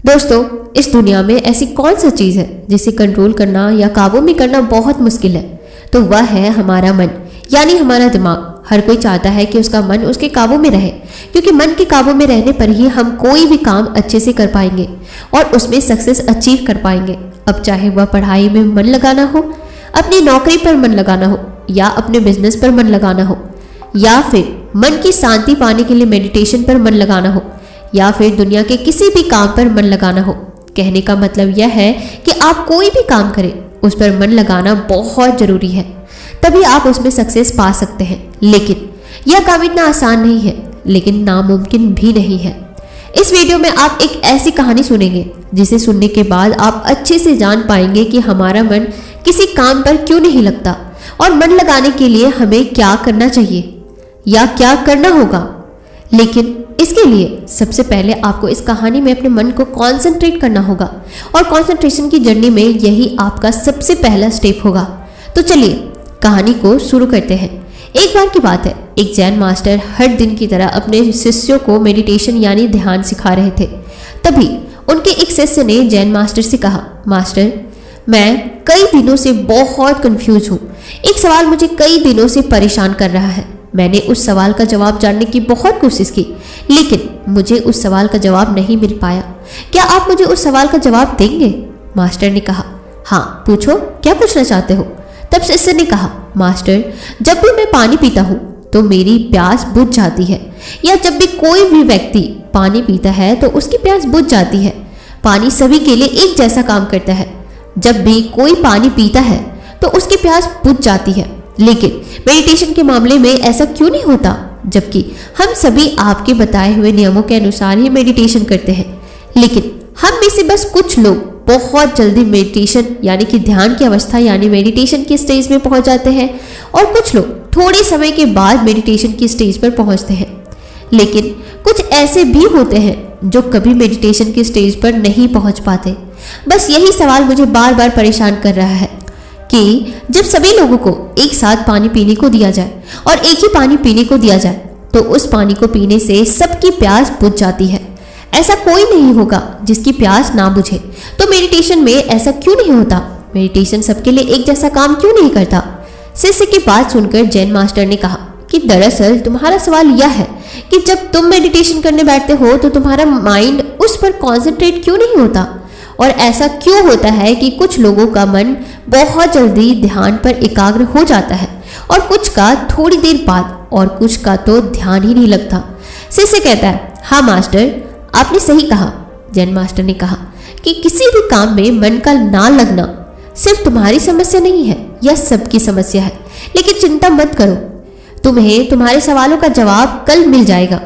दोस्तों, इस दुनिया में ऐसी कौन सी चीज है जिसे कंट्रोल करना या काबू में करना बहुत मुश्किल है? तो वह है हमारा मन, यानी हमारा दिमाग। हर कोई चाहता है कि उसका मन उसके काबू में रहे, क्योंकि मन के काबू में रहने पर ही हम कोई भी काम अच्छे से कर पाएंगे और उसमें सक्सेस अचीव कर पाएंगे। अब चाहे वह पढ़ाई में मन लगाना हो, अपनी नौकरी पर मन लगाना हो, या अपने बिजनेस पर मन लगाना हो, या फिर मन की शांति पाने के लिए मेडिटेशन पर मन लगाना हो, या फिर दुनिया के किसी भी काम पर मन लगाना हो। कहने का मतलब यह है कि आप कोई भी काम करें, उस पर मन लगाना बहुत जरूरी है, तभी आप उसमें सक्सेस पा सकते हैं। लेकिन यह काम इतना आसान नहीं है, लेकिन नामुमकिन भी नहीं है। इस वीडियो में आप एक ऐसी कहानी सुनेंगे जिसे सुनने के बाद आप अच्छे से जान पाएंगे कि हमारा मन किसी काम पर क्यों नहीं लगता और मन लगाने के लिए हमें क्या करना चाहिए या क्या करना होगा। लेकिन इसके लिए सबसे पहले आपको इस कहानी में अपने मन को कंसंट्रेट करना होगा, और कंसंट्रेशन की जर्नी में यही आपका सबसे पहला स्टेप होगा। तो चलिए कहानी को शुरू करते हैं। एक बार की बात है, एक जैन मास्टर हर दिन की तरह अपने शिष्यों को मेडिटेशन यानी ध्यान सिखा रहे थे। तभी उनके एक शिष्य ने जैन मास्टर से कहा, मास्टर, मैं कई दिनों से बहुत कंफ्यूज हूँ। एक सवाल मुझे कई दिनों से परेशान कर रहा है। मैंने उस सवाल का जवाब जानने की बहुत कोशिश की, लेकिन मुझे उस सवाल का जवाब नहीं मिल पाया। क्या आप मुझे उस सवाल का जवाब देंगे? मास्टर ने कहा, हाँ पूछो, क्या पूछना चाहते हो? तब शिष्य ने कहा, मास्टर, जब भी मैं पानी पीता हूँ तो मेरी प्यास बुझ जाती है, या जब भी कोई भी व्यक्ति पानी पीता है तो उसकी प्यास बुझ जाती है। पानी सभी के लिए एक जैसा काम करता है। जब भी कोई पानी पीता है तो उसकी प्यास बुझ जाती है, लेकिन मेडिटेशन के मामले में ऐसा क्यों नहीं होता? जबकि हम सभी आपके बताए हुए नियमों के अनुसार ही मेडिटेशन करते हैं, लेकिन हम में से बस कुछ लोग बहुत जल्दी मेडिटेशन यानी कि ध्यान की अवस्था यानी मेडिटेशन की स्टेज में पहुंच जाते हैं, और कुछ लोग थोड़े समय के बाद मेडिटेशन की स्टेज पर पहुंचते हैं। लेकिन कुछ ऐसे भी होते हैं जो कभी मेडिटेशन की स्टेज पर नहीं पहुंच पाते। बस यही सवाल मुझे बार बार परेशान कर रहा है कि जब सभी लोगों को एक साथ पानी पीने को दिया जाए और एक ही पानी पीने को दिया जाए तो उस पानी को पीने से सबकी प्यास बुझ जाती है। ऐसा कोई नहीं होगा जिसकी प्यास ना बुझे। तो मेडिटेशन में ऐसा क्यों नहीं होता? मेडिटेशन सबके लिए एक जैसा काम क्यों नहीं करता? शिष्य की बात सुनकर जैन मास्टर ने कहा कि दरअसल तुम्हारा सवाल यह है कि जब तुम मेडिटेशन करने बैठते हो तो तुम्हारा माइंड उस पर कॉन्सेंट्रेट क्यों नहीं होता, और ऐसा क्यों होता है कि कुछ लोगों का मन बहुत जल्दी ध्यान पर एकाग्र हो जाता है और कुछ का थोड़ी देर बाद, और कुछ का तो ध्यान ही नहीं लगता। शिष्य कहता है, हाँ मास्टर, आपने सही कहा। जैन मास्टर ने कहा कि किसी भी काम में मन का ना लगना सिर्फ तुम्हारी समस्या नहीं है, यह सबकी समस्या है। लेकिन चिंता मत करो, तुम्हें तुम्हारे सवालों का जवाब कल मिल जाएगा।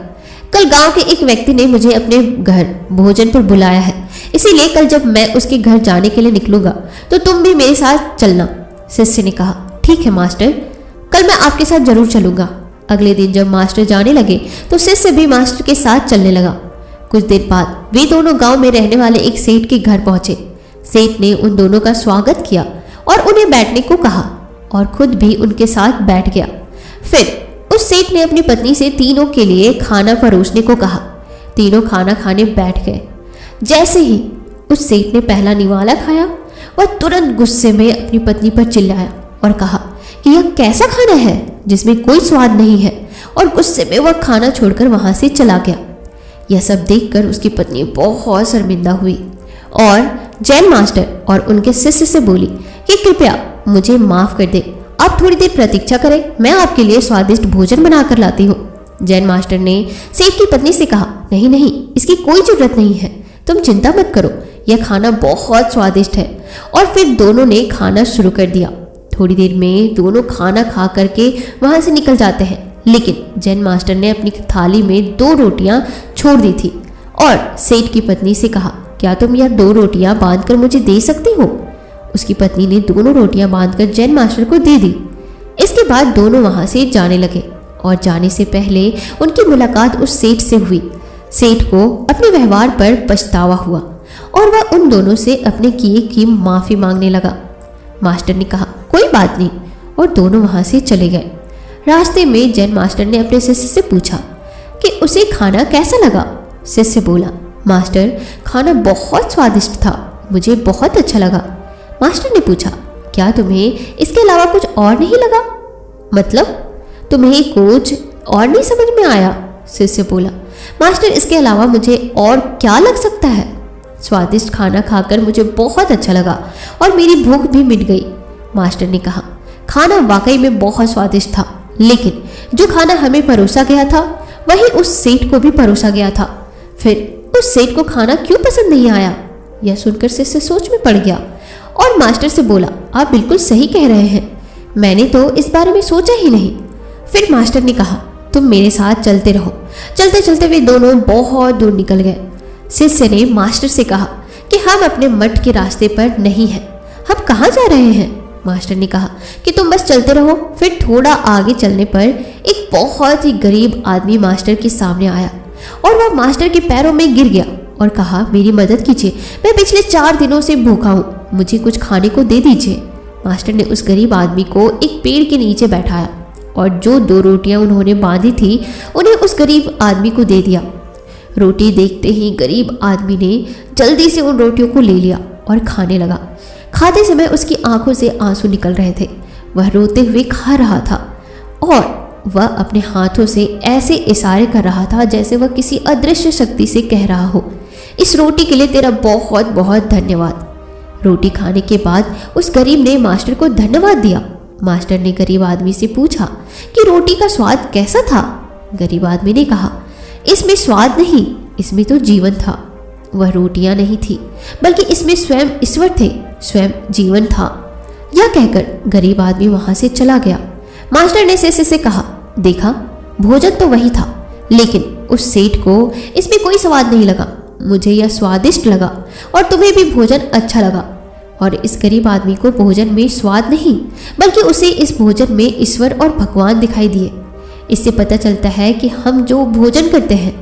कल गांव के एक व्यक्ति ने मुझे अपने घर भोजन पर बुलाया है, इसीलिए कल जब मैं उसके घर जाने के लिए निकलूंगा तो तुम भी मेरे साथ चलना। शिष्य ने कहा, ठीक है मास्टर, कल मैं आपके साथ जरूर चलूंगा। अगले दिन जब मास्टर जाने लगे तो शिष्य भी मास्टर के साथ चलने लगा। कुछ देर बाद वे दोनों गांव में रहने वाले एक सेठ के घर पहुंचे। सेठ ने उन दोनों का स्वागत किया और उन्हें बैठने को कहा, और खुद भी उनके साथ बैठ गया। फिर उस सेठ ने अपनी पत्नी से तीनों के लिए खाना परोसने को कहा। तीनों खाना खाने बैठ गए। जैसे ही उस सेठ ने पहला निवाला खाया, वह तुरंत गुस्से में अपनी पत्नी पर चिल्लाया और कहा कि यह कैसा खाना है जिसमें कोई स्वाद नहीं है, और गुस्से में वह खाना छोड़कर वहां से चला गया। यह सब देखकर उसकी पत्नी बहुत शर्मिंदा हुई और जैन मास्टर और उनके शिष्य से बोली कि कृपया मुझे माफ कर दे, आप थोड़ी देर प्रतीक्षा करें, मैं आपके लिए स्वादिष्ट भोजन बनाकर लाती हूँ। जैन मास्टर ने सेठ की पत्नी से कहा, नहीं नहीं, इसकी कोई जरूरत नहीं है, तुम चिंता मत करो, यह खाना बहुत स्वादिष्ट है। और फिर दोनों ने खाना शुरू कर दिया। थोड़ी देर में दोनों खाना खा करके वहां से निकल जाते हैं, लेकिन जैन मास्टर ने अपनी थाली में 2 रोटियां छोड़ दी थी और सेठ की पत्नी से कहा, क्या तुम यह 2 रोटियां बांधकर मुझे दे सकती हो? उसकी पत्नी ने दोनों रोटियां बांधकर जैन मास्टर को दे दी। इसके बाद दोनों वहां से जाने लगे, और जाने से पहले उनकी मुलाकात उस सेठ से हुई। सेठ को अपने व्यवहार पर पछतावा हुआ और वह उन दोनों से अपने किए की माफी मांगने लगा। मास्टर ने कहा, कोई बात नहीं, और दोनों वहां से चले गए। रास्ते में जैन मास्टर ने अपने शिष्य से पूछा कि उसे खाना कैसा लगा। शिष्य बोला, मास्टर, खाना बहुत स्वादिष्ट था, मुझे बहुत अच्छा लगा। मास्टर ने पूछा, क्या तुम्हें इसके अलावा कुछ और नहीं लगा? मतलब तुम्हें कुछ और नहीं समझ में आया? शिष्य बोला, मास्टर, इसके अलावा मुझे और क्या लग सकता है? स्वादिष्ट खाना खाकर मुझे बहुत अच्छा लगा और मेरी भूख भी मिट गई। मास्टर ने कहा, खाना वाकई में बहुत स्वादिष्ट था, लेकिन जो खाना हमें परोसा गया था वही उस सेठ को भी परोसा गया था। फिर उस सेठ को खाना क्यों पसंद नहीं आया? यह सुनकर शिष्य सोच में पड़ गया और मास्टर से बोला, आप बिल्कुल सही कह रहे हैं, मैंने तो इस बारे में सोचा ही नहीं। फिर मास्टर ने कहा, तुम मेरे साथ चलते रहो। चलते चलते वे दोनों बहुत दूर निकल गए। शिष्य ने मास्टर से कहा कि हम अपने मठ के रास्ते पर नहीं हैं, हम कहाँ जा रहे हैं? मास्टर ने कहा कि तुम बस चलते रहो। फिर थोड़ा आगे चलने पर एक बहुत ही गरीब आदमी मास्टर के सामने आया और वह मास्टर के पैरों में गिर गया और कहा, मेरी मदद कीजिए, मैं पिछले 4 दिनों से भूखा हूँ, मुझे कुछ खाने को दे दीजिए। मास्टर ने उस गरीब आदमी को एक पेड़ के नीचे बैठाया और जो 2 रोटियां उन्होंने बांधी थी उन्हें उस गरीब आदमी को दे दिया। रोटी देखते ही गरीब आदमी ने जल्दी से उन रोटियों को ले लिया और खाने लगा। खाते समय उसकी आंखों से आंसू निकल रहे थे। वह रोते हुए खा रहा था और वह अपने हाथों से ऐसे इशारे कर रहा था जैसे वह किसी अदृश्य शक्ति से कह रहा हो, इस रोटी के लिए तेरा बहुत बहुत धन्यवाद। रोटी खाने के बाद उस गरीब ने मास्टर को धन्यवाद दिया। मास्टर ने गरीब आदमी से पूछा कि रोटी का स्वाद कैसा था? गरीब आदमी ने कहा, इसमें स्वाद नहीं, इसमें तो जीवन था। वह रोटियां नहीं थी, बल्कि इसमें स्वयं ईश्वर थे, स्वयं जीवन था। यह कहकर गरीब आदमी वहां से चला गया। मास्टर ने शिष्य से कहा, देखा, भोजन तो वही था, लेकिन उस सेठ को इसमें कोई स्वाद नहीं लगा। मुझे यह स्वादिष्ट लगा और तुम्हें भी भोजन अच्छा लगा। और इस गरीब आदमी को भोजन में स्वाद नहीं, बल्कि उसे इस भोजन में ईश्वर और भगवान दिखाई दिए। इससे पता चलता है कि हम जो भोजन करते हैं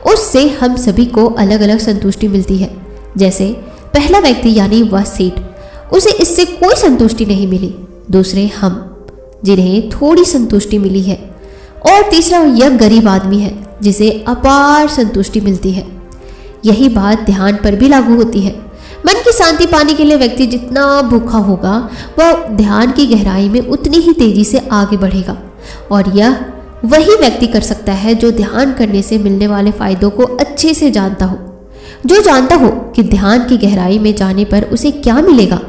उससे हम सभी को अलग अलग संतुष्टि मिलती है। जैसे पहला व्यक्ति यानी वह सेठ, उसे इससे कोई संतुष्टि नहीं मिली। दूसरे हम, जिन्हें थोड़ी संतुष्टि मिली है। और तीसरा यह गरीब आदमी है जिसे अपार संतुष्टि मिलती है। यही बात ध्यान पर भी लागू होती है। मन की शांति पाने के लिए व्यक्ति जितना भूखा होगा वह ध्यान की गहराई में उतनी ही तेजी से आगे बढ़ेगा। और यह वही व्यक्ति कर सकता है जो ध्यान करने से मिलने वाले फायदों को अच्छे से जानता हो, जो जानता हो कि ध्यान की गहराई में जाने पर उसे क्या मिलेगा।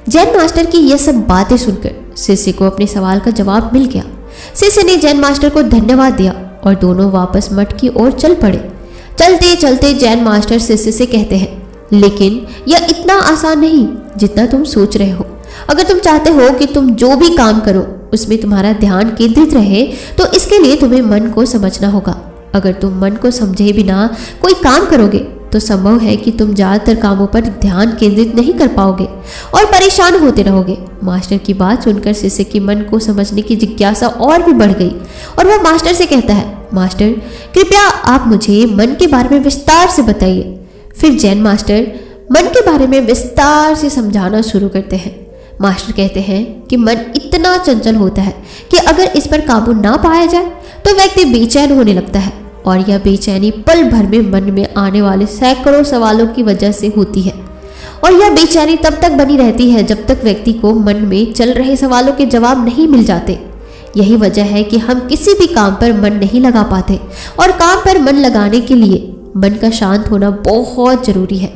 जैन मास्टर की यह सब बातें सुनकर शिष्य को अपने सवाल का जवाब मिल गया। शिष्य ने जैन मास्टर को धन्यवाद दिया और दोनों वापस मठ की ओर चल पड़े। चलते चलते जैन मास्टर शिष्य से कहते हैं, लेकिन यह इतना आसान नहीं जितना तुम सोच रहे हो। अगर तुम चाहते हो कि तुम जो भी काम करो उसमें तुम्हारा ध्यान केंद्रित रहे तो इसके लिए तुम्हें मन को समझना होगा। अगर तुम मन को समझे बिना कोई काम करोगे तो संभव है कि तुम ज़्यादातर कामों पर ध्यान केंद्रित नहीं कर पाओगे और परेशान होते रहोगे। मास्टर की बात सुनकर शिष्य की मन को समझने की जिज्ञासा और भी बढ़ गई और वह मास्टर से कहता है, मास्टर, कृपया आप मुझे मन के बारे में विस्तार से बताइए। फिर जैन मास्टर मन के बारे में विस्तार से समझाना शुरू करते हैं। मास्टर कहते हैं कि मन इतना चंचल होता है कि अगर इस पर काबू ना पाया जाए तो व्यक्ति बेचैन होने लगता है और यह बेचैनी पल भर में मन में आने वाले सैकड़ों सवालों की वजह से होती है। और यह बेचैनी तब तक बनी रहती है जब तक व्यक्ति को मन में चल रहे सवालों के जवाब नहीं मिल जाते। यही वजह है कि हम किसी भी काम पर मन नहीं लगा पाते और काम पर मन लगाने के लिए मन का शांत होना बहुत जरूरी है।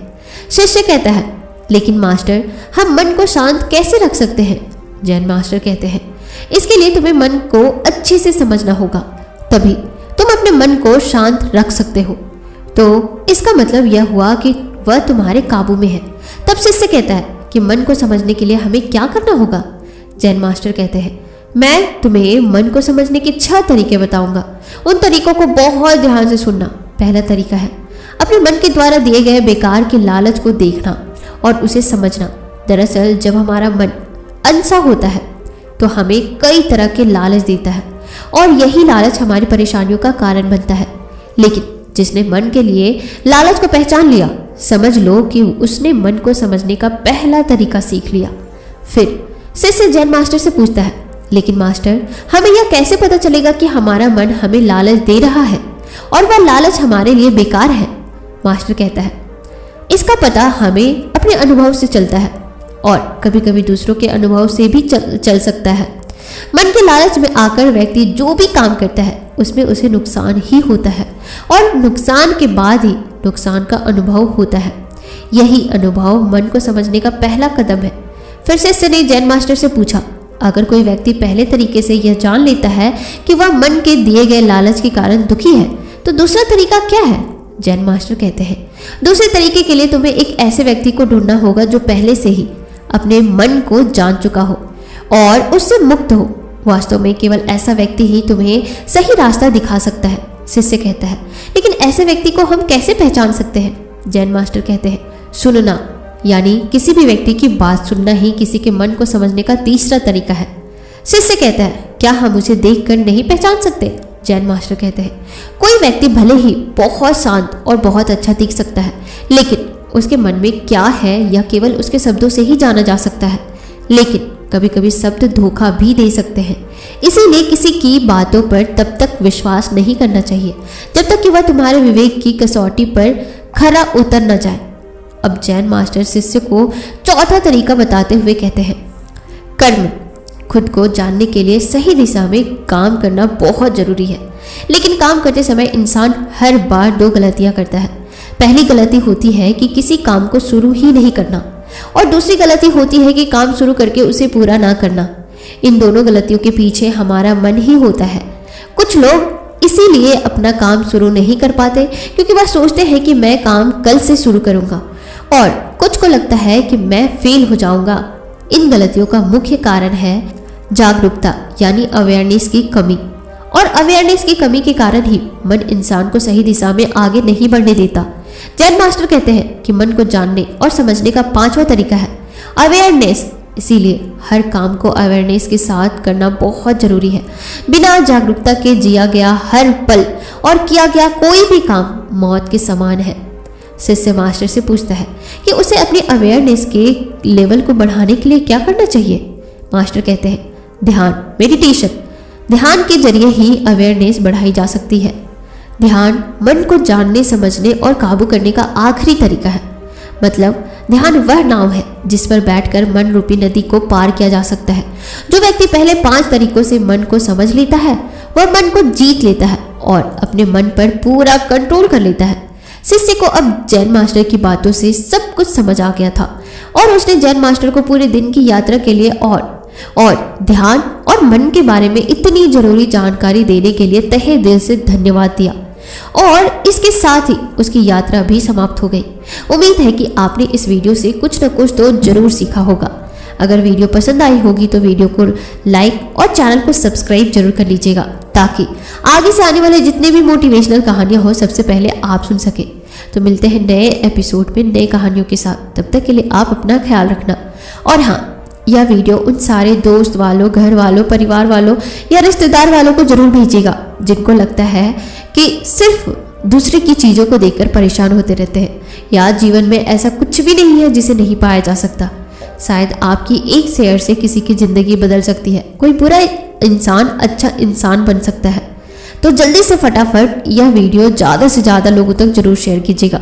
शिष्य कहता है, लेकिन मास्टर, हम मन को शांत कैसे रख सकते हैं? जैन मास्टर कहते हैं, इसके लिए तुम्हें मन को अच्छे से समझना होगा, तभी तुम अपने मन को शांत रख सकते हो। तो इसका मतलब यह हुआ कि वह तुम्हारे काबू में है। तब शिष्य कहता है कि मन को समझने के लिए हमें क्या करना होगा? जैन मास्टर कहते हैं, मैं तुम्हें मन को समझने के 6 तरीके बताऊंगा। उन तरीकों को बहुत ध्यान से सुनना। पहला तरीका है अपने मन के द्वारा दिए गए बेकार के लालच को देखना और उसे समझना। दरअसल जब हमारा मन अनसा होता है तो हमें कई तरह के लालच देता है और यही लालच हमारी परेशानियों का कारण बनता है। लेकिन जिसने मन के लिए लालच को पहचान लिया, समझ लो कि उसने मन को समझने का पहला तरीका सीख लिया। फिर शिष्य जैन मास्टर से पूछता है, लेकिन मास्टर, हमें यह कैसे पता चलेगा कि हमारा मन हमें लालच दे रहा है और वह लालच हमारे लिए बेकार है? मास्टर कहता है, इसका पता हमें अपने अनुभव से चलता है और कभी कभी दूसरों के अनुभव से भी चल सकता है। मन के लालच में आकर व्यक्ति जो भी काम करता है उसमें उसे नुकसान ही होता है और नुकसान के बाद ही नुकसान का अनुभव होता है। यही अनुभव मन को समझने का पहला कदम है। फिर शिष्य ने जैन मास्टर से पूछा, अगर कोई व्यक्ति पहले तरीके से यह जान लेता है कि वह मन के दिए गए लालच के कारण दुखी है तो दूसरा तरीका क्या है? जैन मास्टर कहते हैं, दूसरे तरीके के लिए तुम्हें एक ऐसे व्यक्ति को ढूंढना होगा जो पहले से ही अपने मन को जान चुका हो और उससे मुक्त हो। वास्तव में केवल ऐसा व्यक्ति ही तुम्हें सही रास्ता दिखा सकता है। शिष्य कहता है, लेकिन ऐसे व्यक्ति को हम कैसे पहचान सकते हैं? जैन मास्टर कहते हैं, सुनना, यानी किसी भी व्यक्ति की बात सुनना ही किसी के मन को समझने का तीसरा तरीका है। शिष्य कहता है, क्या हम उसे देखकर नहीं पहचान सकते? जैन मास्टर कहते हैं, कोई व्यक्ति भले ही बहुत शांत और बहुत अच्छा दिख सकता है, लेकिन उसके मन में क्या है यह केवल उसके शब्दों से ही जाना जा सकता है। लेकिन कभी कभी शब्द धोखा भी दे सकते हैं, इसीलिए किसी की बातों पर तब तक विश्वास नहीं करना चाहिए जब तक कि वह तुम्हारे विवेक की कसौटी पर खरा उतर न जाए। अब जैन मास्टर शिष्य को चौथा तरीका बताते हुए कहते हैं, कर्म, खुद को जानने के लिए सही दिशा में काम करना बहुत जरूरी है, लेकिन काम करते समय इंसान हर बार दो गलतियां करता है। पहली गलती होती है कि किसी काम को शुरू ही नहीं करना और दूसरी गलती होती है कि काम शुरू करके उसे पूरा ना करना। इन दोनों गलतियों के पीछे हमारा मन ही होता है। कुछ लोग इसीलिए अपना काम शुरू नहीं कर पाते क्योंकि वह सोचते हैं कि मैं काम कल से शुरू करूंगा, और कुछ को लगता है कि मैं फेल हो जाऊंगा। इन गलतियों का मुख्य कारण है जागरूकता यानी अवेयरनेस की कमी, और अवेयरनेस की कमी के कारण ही मन इंसान को सही दिशा में आगे नहीं बढ़ने देता। जैन मास्टर कहते हैं कि मन को जानने और समझने का पांचवा तरीका है अवेयरनेस। इसीलिए हर काम को अवेयरनेस के साथ करना बहुत जरूरी है। बिना जागरूकता के जिया गया हर पल और किया गया कोई भी काम मौत के समान है। शिष्य मास्टर से पूछता है कि उसे अपनी अवेयरनेस के लेवल को बढ़ाने के लिए क्या करना चाहिए। मास्टर कहते हैं, ध्यान, मेडिटेशन। ध्यान के जरिए ही अवेयरनेस बढ़ाई जा सकती है। ध्यान मन को जानने, समझने और काबू करने का आखिरी तरीका है। मतलब ध्यान वह नाव है जिस पर बैठकर मन रूपी नदी को पार किया जा सकता है। जो व्यक्ति पहले 5 तरीकों से मन को समझ लेता है वह मन को जीत लेता है और अपने मन पर पूरा कंट्रोल कर लेता है। शिष्य को अब जैन मास्टर की बातों से सब कुछ समझ आ गया था और उसने जैन मास्टर को पूरे दिन की यात्रा के लिए और ध्यान और मन के बारे में इतनी जरूरी जानकारी देने के लिए तहे दिल से धन्यवाद दिया। और इसके साथ ही उसकी यात्रा भी समाप्त हो गई। उम्मीद है कि आपने इस वीडियो से कुछ न कुछ तो जरूर सीखा होगा। अगर वीडियो पसंद आई होगी तो वीडियो को लाइक और चैनल को सब्सक्राइब जरूर कर लीजिएगा ताकि आगे से आने वाले जितने भी मोटिवेशनल कहानियां हो सबसे पहले आप सुन सके। तो मिलते हैं नए एपिसोड में नए कहानियों के साथ। तब तक के लिए आप अपना ख्याल रखना। और हाँ, यह वीडियो उन सारे दोस्त वालों, घर वालों, परिवार वालों या रिश्तेदार वालों को जरूर भेजिएगा जिनको लगता है कि सिर्फ दूसरे की चीज़ों को देखकर परेशान होते रहते हैं। यार, जीवन में ऐसा कुछ भी नहीं है जिसे नहीं पाया जा सकता। शायद आपकी एक शेयर से किसी की ज़िंदगी बदल सकती है। कोई बुरा इंसान अच्छा इंसान बन सकता है। तो जल्दी से फटाफट यह वीडियो ज़्यादा से ज़्यादा लोगों तक जरूर शेयर कीजिएगा।